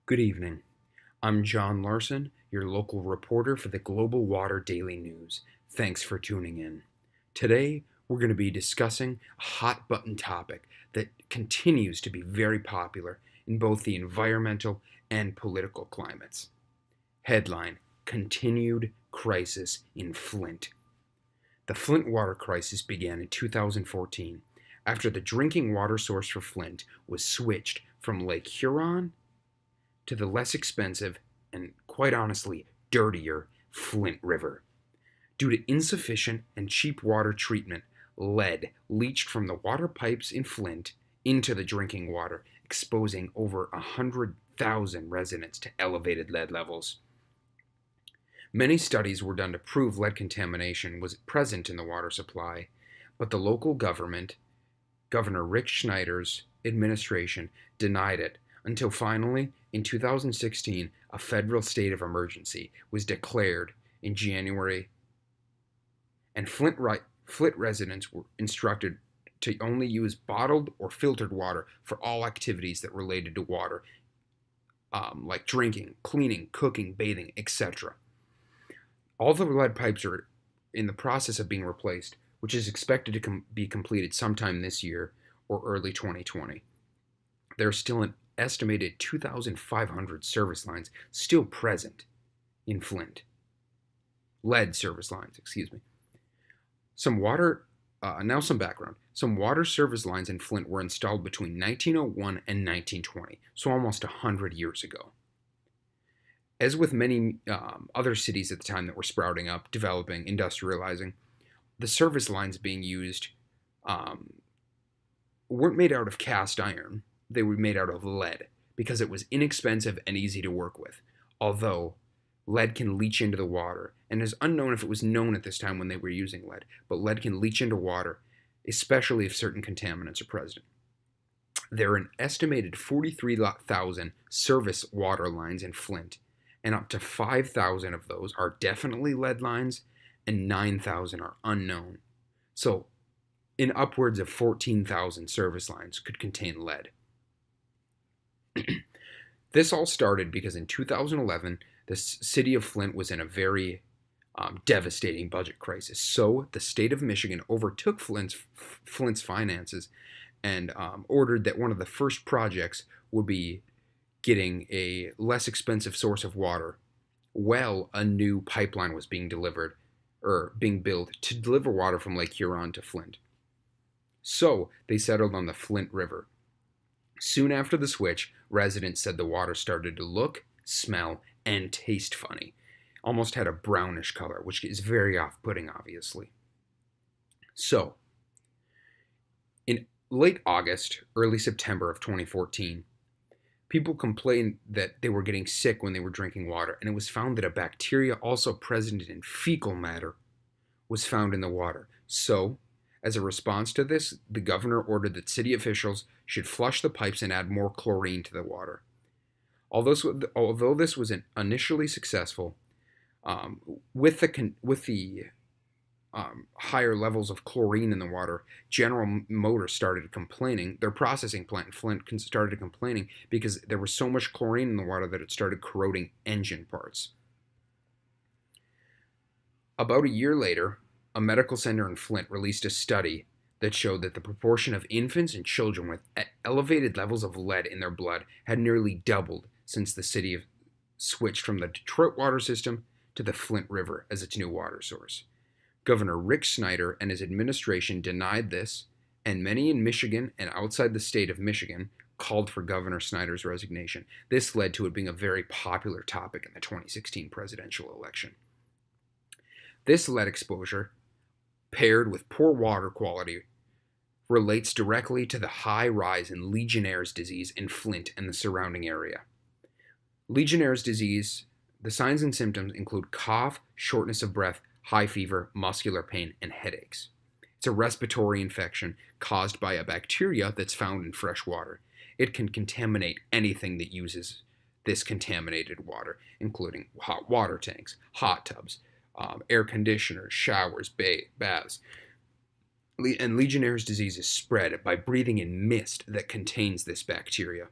Good evening. I'm John Larson, your local reporter for the Global Water Daily News. Thanks for tuning in. Today, we're going to be discussing a hot button topic that continues to be very popular in both the environmental and political climates. Headline: Continued Crisis in Flint. The Flint water crisis began in 2014 after the drinking water source for Flint was switched from Lake Huron to the less expensive and, quite honestly, dirtier Flint River. Due to insufficient and cheap water treatment, lead leached from the water pipes in Flint into the drinking water, exposing over 100,000 residents to elevated lead levels. Many studies were done to prove lead contamination was present in the water supply, but the local government, Governor Rick Schneider's administration, denied it until finally, in 2016, a federal state of emergency was declared in January, and Flint residents were instructed to only use bottled or filtered water for all activities that related to water, like drinking, cleaning, cooking, bathing, etc. All the lead pipes are in the process of being replaced, which is expected to be completed sometime this year or early 2020. There are still an estimated 2,500 service lines still present in Flint. Lead service lines, excuse me. Some background. Some water service lines in Flint were installed between 1901 and 1920, so almost 100 years ago. As with many other cities at the time that were sprouting up, developing, industrializing, the service lines being used weren't made out of cast iron. They were made out of lead because it was inexpensive and easy to work with, although lead can leach into the water, and is unknown if it was known at this time when they were using lead, but lead can leach into water, especially if certain contaminants are present. There are an estimated 43,000 service water lines in Flint, and up to 5,000 of those are definitely lead lines, and 9,000 are unknown. So, in upwards of 14,000 service lines could contain lead. This all started because in 2011, the city of Flint was in a very devastating budget crisis. So the state of Michigan overtook Flint's finances and ordered that one of the first projects would be getting a less expensive source of water while a new pipeline was being built to deliver water from Lake Huron to Flint. So they settled on the Flint River. Soon after the switch, residents said the water started to look, smell, and taste funny. Almost had a brownish color, which is very off-putting, obviously. So, in late August, early September of 2014, people complained that they were getting sick when they were drinking water, and it was found that a bacteria also present in fecal matter was found in the water. So, as a response to this, the governor ordered that city officials should flush the pipes and add more chlorine to the water. Although this was initially successful, with the higher levels of chlorine in the water, General Motors started complaining. Their processing plant in Flint started complaining because there was so much chlorine in the water that it started corroding engine parts. About a year later, a medical center in Flint released a study that showed that the proportion of infants and children with elevated levels of lead in their blood had nearly doubled since the city switched from the Detroit water system to the Flint River as its new water source. Governor Rick Snyder and his administration denied this, and many in Michigan and outside the state of Michigan called for Governor Snyder's resignation. This led to it being a very popular topic in the 2016 presidential election. This lead exposure, paired with poor water quality, relates directly to the high rise in Legionnaire's disease in Flint and the surrounding area. Legionnaire's disease, the signs and symptoms include cough, shortness of breath, high fever, muscular pain, and headaches. It's a respiratory infection caused by a bacteria that's found in fresh water. It can contaminate anything that uses this contaminated water, including hot water tanks, hot tubs, air conditioners, showers, baths. And Legionnaire's disease is spread by breathing in mist that contains this bacteria.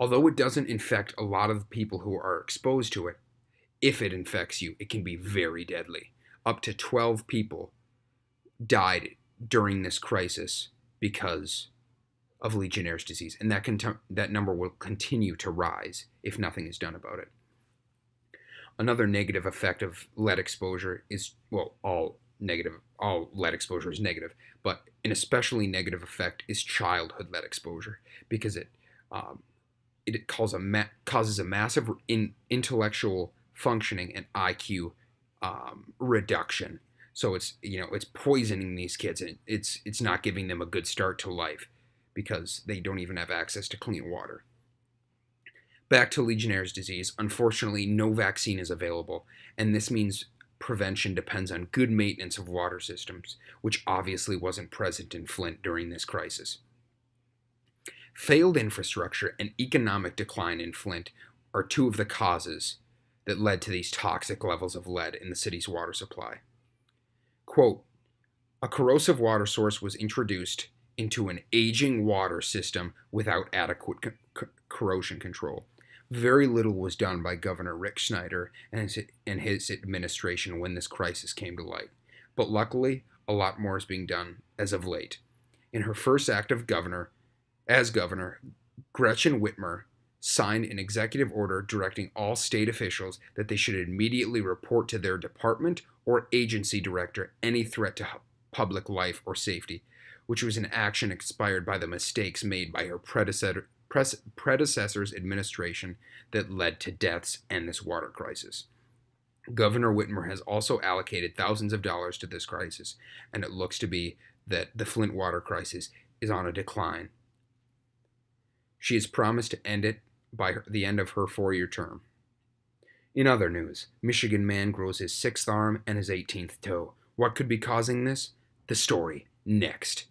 Although it doesn't infect a lot of the people who are exposed to it, if it infects you, it can be very deadly. Up to 12 people died during this crisis because of Legionnaire's disease, and that number will continue to rise if nothing is done about it. Another negative effect of lead exposure is, well, all lead exposure is negative, but an especially negative effect is childhood lead exposure because it causes a massive intellectual functioning and IQ reduction. So it's poisoning these kids, and it's not giving them a good start to life because they don't even have access to clean water. Back to Legionnaire's disease. Unfortunately, no vaccine is available, and this means prevention depends on good maintenance of water systems, which obviously wasn't present in Flint during this crisis. Failed infrastructure and economic decline in Flint are two of the causes that led to these toxic levels of lead in the city's water supply. Quote, a corrosive water source was introduced into an aging water system without adequate corrosion control. Very little was done by Governor Rick Snyder and his administration when this crisis came to light. But luckily, a lot more is being done as of late. In her first act as governor, Gretchen Whitmer signed an executive order directing all state officials that they should immediately report to their department or agency director any threat to public life or safety, which was an action inspired by the mistakes made by her predecessor's administration that led to deaths and this water crisis. Governor Whitmer has also allocated thousands of dollars to this crisis, and it looks to be that the Flint water crisis is on a decline. She has promised to end it by the end of her 4-year term. In other news, Michigan man grows his 6th arm and his 18th toe. What could be causing this? The story next.